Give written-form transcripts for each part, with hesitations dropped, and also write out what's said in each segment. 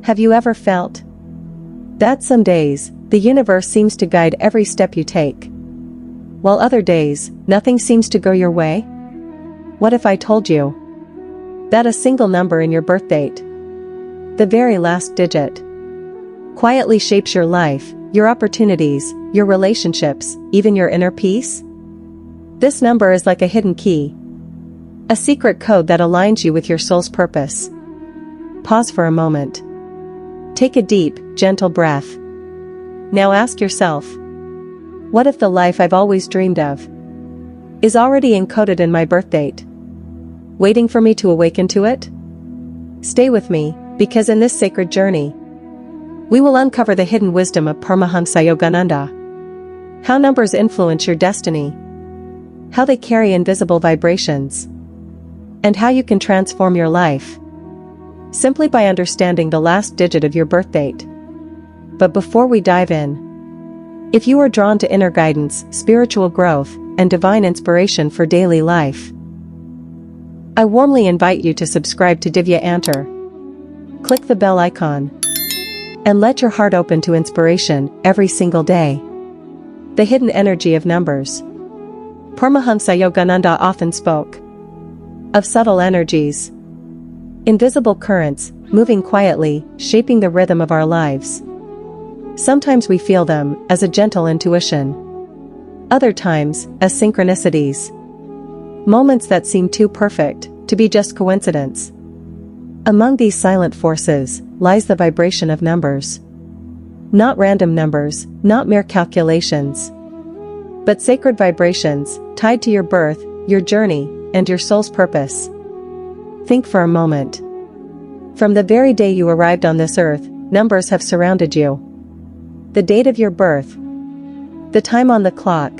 Have you ever felt that some days, the universe seems to guide every step you take, while other days, nothing seems to go your way? What if I told you that a single number in your birth date, the very last digit, quietly shapes your life, your opportunities, your relationships, even your inner peace? This number is like a hidden key, a secret code that aligns you with your soul's purpose. Pause for a moment. Take a deep, gentle breath. Now ask yourself, what if the life I've always dreamed of is already encoded in my birth date, waiting for me to awaken to it? Stay with me, because in this sacred journey, we will uncover the hidden wisdom of Paramhansa Yogananda. How numbers influence your destiny, how they carry invisible vibrations, and how you can transform your life simply by understanding the last digit of your birth date. But before we dive in, if you are drawn to inner guidance, spiritual growth, and divine inspiration for daily life, I warmly invite you to subscribe to Divya Antar. Click the bell icon and let your heart open to inspiration every single day. The hidden energy of numbers. Paramhansa Yogananda often spoke of subtle energies, invisible currents, moving quietly, shaping the rhythm of our lives. Sometimes we feel them as a gentle intuition, other times as synchronicities, moments that seem too perfect to be just coincidence. Among these silent forces lies the vibration of numbers. Not random numbers, not mere calculations, but sacred vibrations tied to your birth, your journey, and your soul's purpose. Think for a moment. From the very day you arrived on this earth, numbers have surrounded you. The date of your birth, the time on the clock,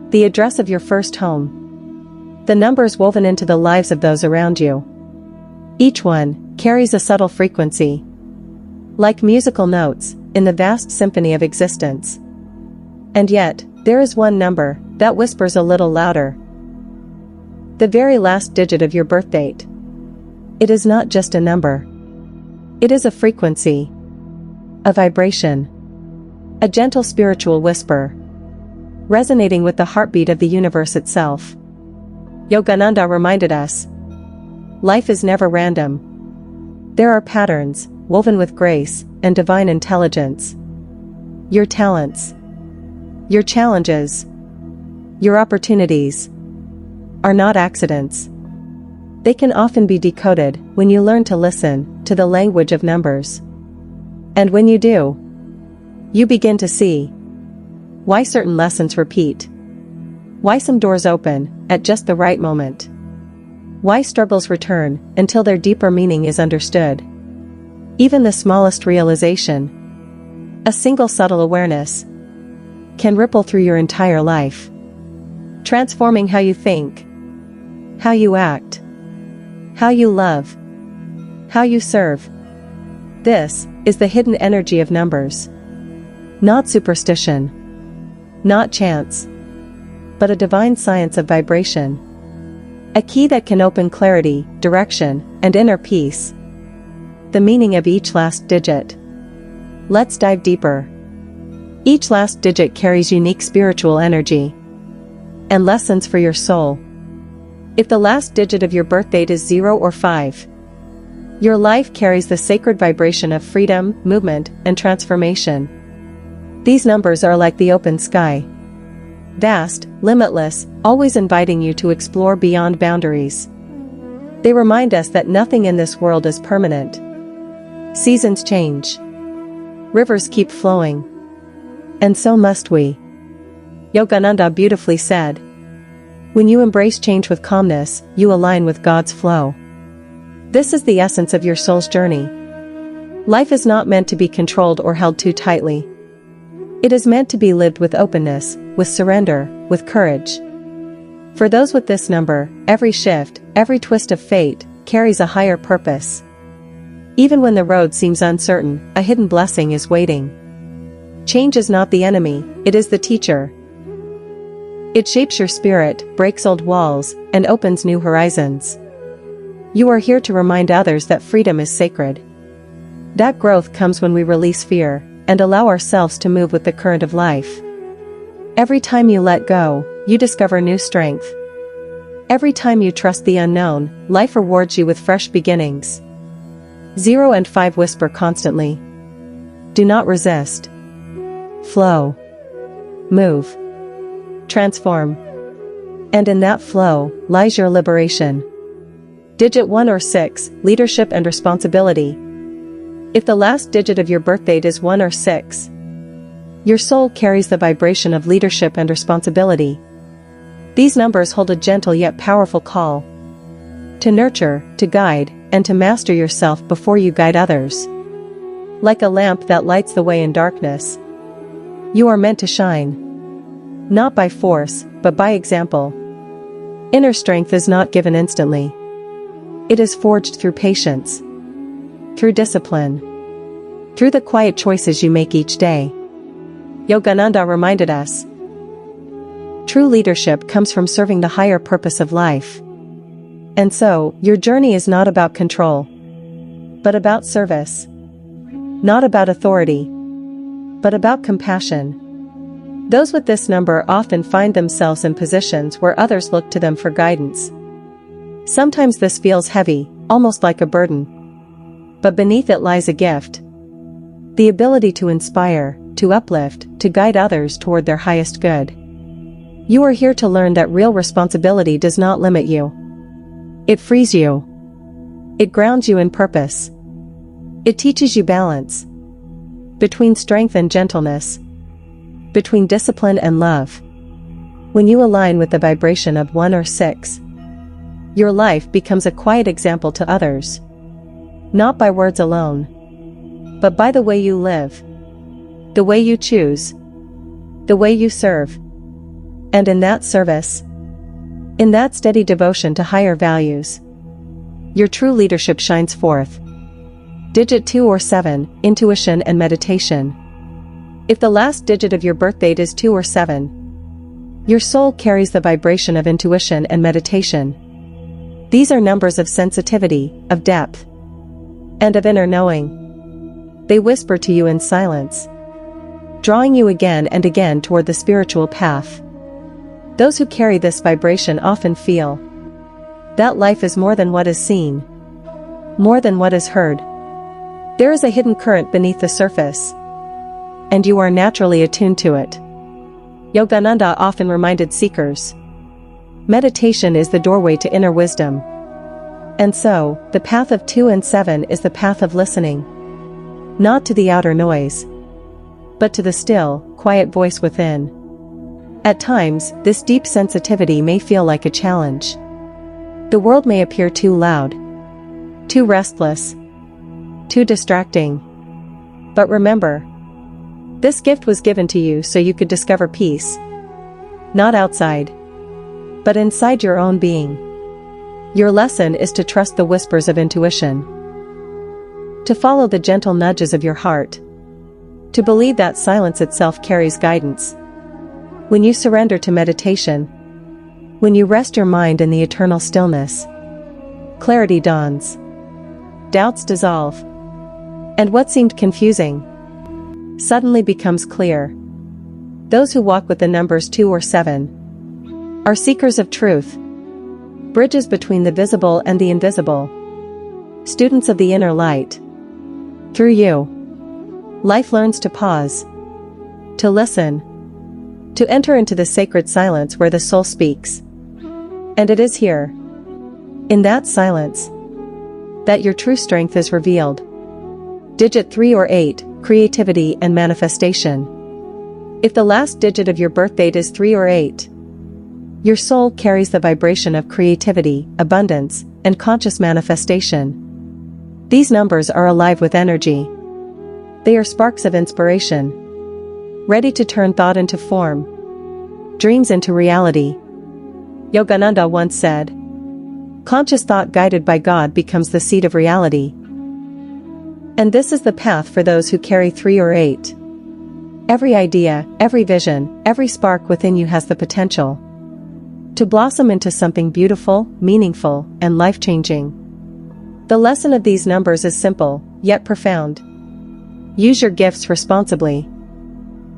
the address of your first home, the numbers woven into the lives of those around you. Each one carries a subtle frequency, like musical notes in the vast symphony of existence. And yet, there is one number that whispers a little louder. The very last digit of your birth date. It is not just a number. It is a frequency, a vibration, a gentle spiritual whisper, resonating with the heartbeat of the universe itself. Yogananda reminded us, life is never random. There are patterns, woven with grace and divine intelligence. Your talents, your challenges, your opportunities are not accidents. They can often be decoded when you learn to listen to the language of numbers. And when you do, you begin to see why certain lessons repeat, why some doors open at just the right moment, why struggles return until their deeper meaning is understood. Even the smallest realization, a single subtle awareness, can ripple through your entire life, transforming how you think, how you act, how you love, how you serve. This is the hidden energy of numbers. Not superstition, not chance, but a divine science of vibration. A key that can open clarity, direction, and inner peace. The meaning of each last digit. Let's dive deeper. Each last digit carries unique spiritual energy and lessons for your soul. If the last digit of your birth date is 0 or 5, your life carries the sacred vibration of freedom, movement, and transformation. These numbers are like the open sky. Vast, limitless, always inviting you to explore beyond boundaries. They remind us that nothing in this world is permanent. Seasons change. Rivers keep flowing. And so must we. Yogananda beautifully said, when you embrace change with calmness, you align with God's flow. This is the essence of your soul's journey. Life is not meant to be controlled or held too tightly. It is meant to be lived with openness, with surrender, with courage. For those with this number, every shift, every twist of fate, carries a higher purpose. Even when the road seems uncertain, a hidden blessing is waiting. Change is not the enemy, it is the teacher. It shapes your spirit, breaks old walls, and opens new horizons. You are here to remind others that freedom is sacred, That growth comes when we release fear and allow ourselves to move with the current of life. Every time you let go, you discover new strength. Every time you trust the unknown, life rewards you with fresh beginnings. 0 and 5 whisper constantly. Do not resist. Flow. Move. Transform. And in that flow lies your liberation. Digit 1 or 6, leadership and responsibility. If the last digit of your birthdate is 1 or 6, your soul carries the vibration of leadership and responsibility. These numbers hold a gentle yet powerful call to nurture, to guide, and to master yourself before you guide others. Like a lamp that lights the way in darkness, you are meant to shine. Not by force, but by example. Inner strength is not given instantly. It is forged through patience, through discipline, through the quiet choices you make each day. Yogananda reminded us, true leadership comes from serving the higher purpose of life. And so, your journey is not about control, but about service. Not about authority, but about compassion. Those with this number often find themselves in positions where others look to them for guidance. Sometimes this feels heavy, almost like a burden. But beneath it lies a gift. The ability to inspire, to uplift, to guide others toward their highest good. You are here to learn that real responsibility does not limit you. It frees you. It grounds you in purpose. It teaches you balance between strength and gentleness, between discipline and love. When you align with the vibration of 1 or 6, your life becomes a quiet example to others. Not by words alone, but by the way you live, the way you choose, the way you serve. And in that service, in that steady devotion to higher values, your true leadership shines forth. Digit 2 or 7, intuition and meditation. If the last digit of your birthdate is 2 or 7, your soul carries the vibration of intuition and meditation. These are numbers of sensitivity, of depth, and of inner knowing. They whisper to you in silence, drawing you again and again toward the spiritual path. Those who carry this vibration often feel that life is more than what is seen, more than what is heard. There is a hidden current beneath the surface, and you are naturally attuned to it. Yogananda often reminded seekers, meditation is the doorway to inner wisdom. And so, the path of 2 and 7 is the path of listening. Not to the outer noise, but to the still, quiet voice within. At times, this deep sensitivity may feel like a challenge. The world may appear too loud, too restless, too distracting. But remember, this gift was given to you so you could discover peace. Not outside, but inside your own being. Your lesson is to trust the whispers of intuition, to follow the gentle nudges of your heart, to believe that silence itself carries guidance. When you surrender to meditation, when you rest your mind in the eternal stillness, clarity dawns, doubts dissolve, and what seemed confusing suddenly becomes clear. Those who walk with the numbers 2 or 7 are seekers of truth, bridges between the visible and the invisible, students of the inner light. Through you, life learns to pause, to listen, to enter into the sacred silence where the soul speaks. And it is here, in that silence, that your true strength is revealed. Digit 3 or 8, creativity and manifestation. If the last digit of your birthdate is 3 or 8, your soul carries the vibration of creativity, abundance, and conscious manifestation. These numbers are alive with energy. They are sparks of inspiration, ready to turn thought into form, dreams into reality. Yogananda once said, conscious thought guided by God becomes the seed of reality. And this is the path for those who carry 3 or 8. Every idea, every vision, every spark within you has the potential to blossom into something beautiful, meaningful, and life-changing. The lesson of these numbers is simple, yet profound. Use your gifts responsibly.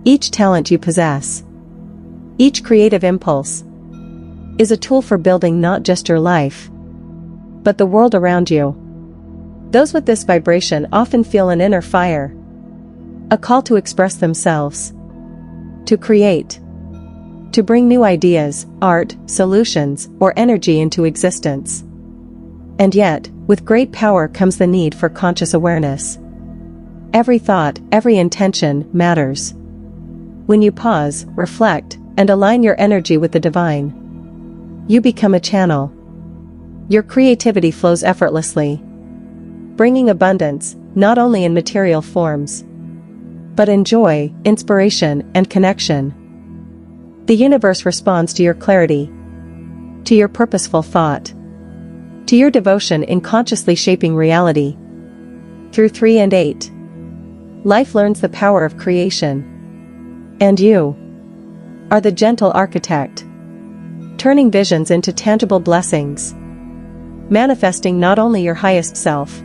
Each talent you possess, each creative impulse, is a tool for building not just your life, but the world around you. Those with this vibration often feel an inner fire, a call to express themselves, to create, to bring new ideas, art, solutions, or energy into existence. And yet, with great power comes the need for conscious awareness. Every thought, every intention, matters. When you pause, reflect, and align your energy with the divine, you become a channel. Your creativity flows effortlessly, bringing abundance, not only in material forms, but in joy, inspiration, and connection. The universe responds to your clarity, to your purposeful thought, to your devotion in consciously shaping reality. Through 3 and 8, life learns the power of creation. And you are the gentle architect, turning visions into tangible blessings, manifesting not only your highest self,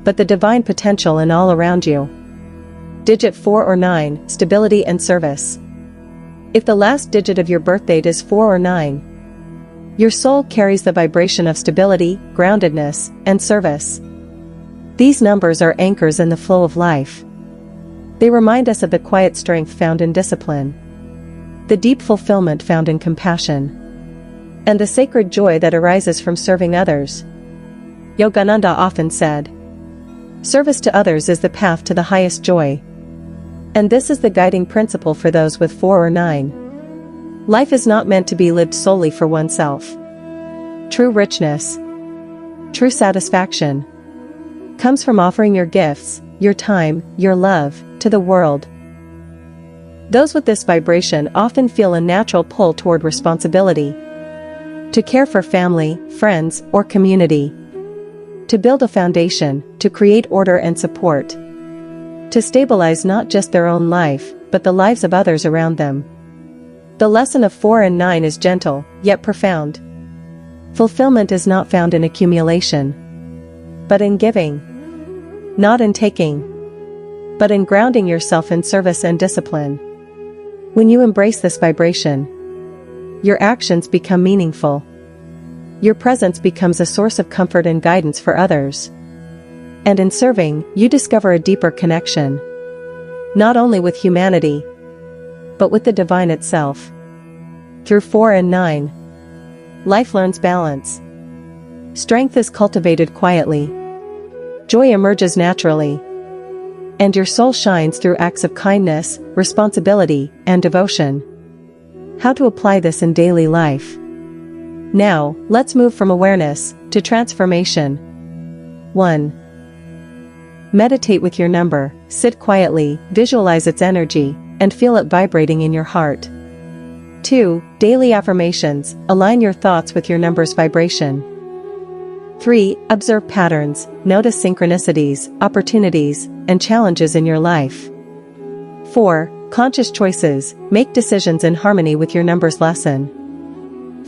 but the divine potential in all around you. Digit 4 or 9, stability and service. If the last digit of your birthdate is 4 or 9, your soul carries the vibration of stability, groundedness, and service. These numbers are anchors in the flow of life. They remind us of the quiet strength found in discipline, the deep fulfillment found in compassion, and the sacred joy that arises from serving others. Yogananda often said, "Service to others is the path to the highest joy." And this is the guiding principle for those with 4 or 9. Life is not meant to be lived solely for oneself. True richness, true satisfaction, comes from offering your gifts, your time, your love, to the world. Those with this vibration often feel a natural pull toward responsibility, to care for family, friends, or community, to build a foundation, to create order and support, to stabilize not just their own life, but the lives of others around them. The lesson of 4 and 9 is gentle, yet profound. Fulfillment is not found in accumulation, but in giving. Not in taking, but in grounding yourself in service and discipline. When you embrace this vibration, your actions become meaningful. Your presence becomes a source of comfort and guidance for others. And in serving, you discover a deeper connection, not only with humanity, but with the divine itself. Through 4 and 9, life learns balance. Strength is cultivated quietly. Joy emerges naturally. And your soul shines through acts of kindness, responsibility, and devotion. How to apply this in daily life? Now, let's move from awareness to transformation. 1. Meditate with your number. Sit quietly, visualize its energy, and feel it vibrating in your heart. 2. Daily affirmations. Align your thoughts with your number's vibration. 3. Observe patterns. Notice synchronicities, opportunities, and challenges in your life. 4. Conscious choices. Make decisions in harmony with your number's lesson.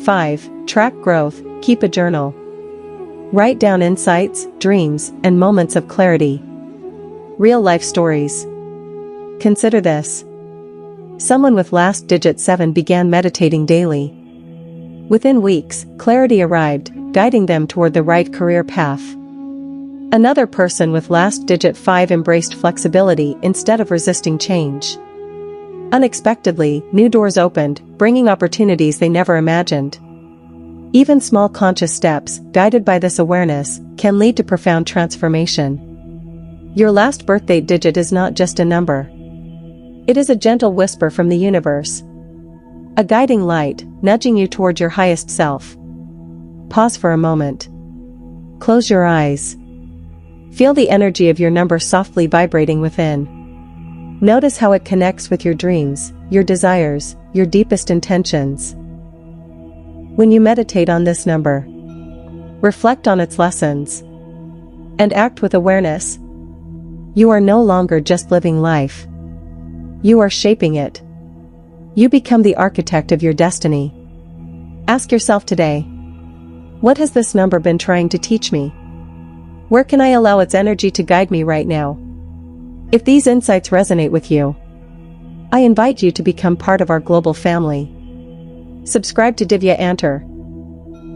5. Track growth. Keep a journal. Write down insights, dreams, and moments of clarity. Real-life stories. Consider this. Someone with last digit 7 began meditating daily. Within weeks, clarity arrived, guiding them toward the right career path. Another person with last digit 5 embraced flexibility instead of resisting change. Unexpectedly, new doors opened, bringing opportunities they never imagined. Even small conscious steps, guided by this awareness, can lead to profound transformation. Your last birthday digit is not just a number. It is a gentle whisper from the universe, a guiding light, nudging you toward your highest self. Pause for a moment. Close your eyes. Feel the energy of your number softly vibrating within. Notice how it connects with your dreams, your desires, your deepest intentions. When you meditate on this number, reflect on its lessons, and act with awareness. You are no longer just living life. You are shaping it. You become the architect of your destiny. Ask yourself today, what has this number been trying to teach me? Where can I allow its energy to guide me right now? If these insights resonate with you, I invite you to become part of our global family. Subscribe to Divya Antar.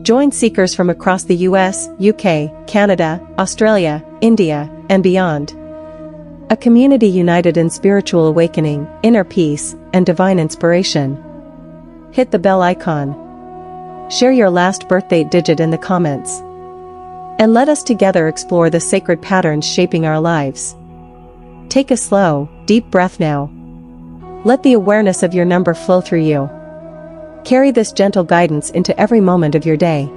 Join seekers from across the US, UK, Canada, Australia, India, and beyond. A community united in spiritual awakening, inner peace, and divine inspiration. Hit the bell icon. Share your last birthday digit in the comments. And let us together explore the sacred patterns shaping our lives. Take a slow, deep breath now. Let the awareness of your number flow through you. Carry this gentle guidance into every moment of your day.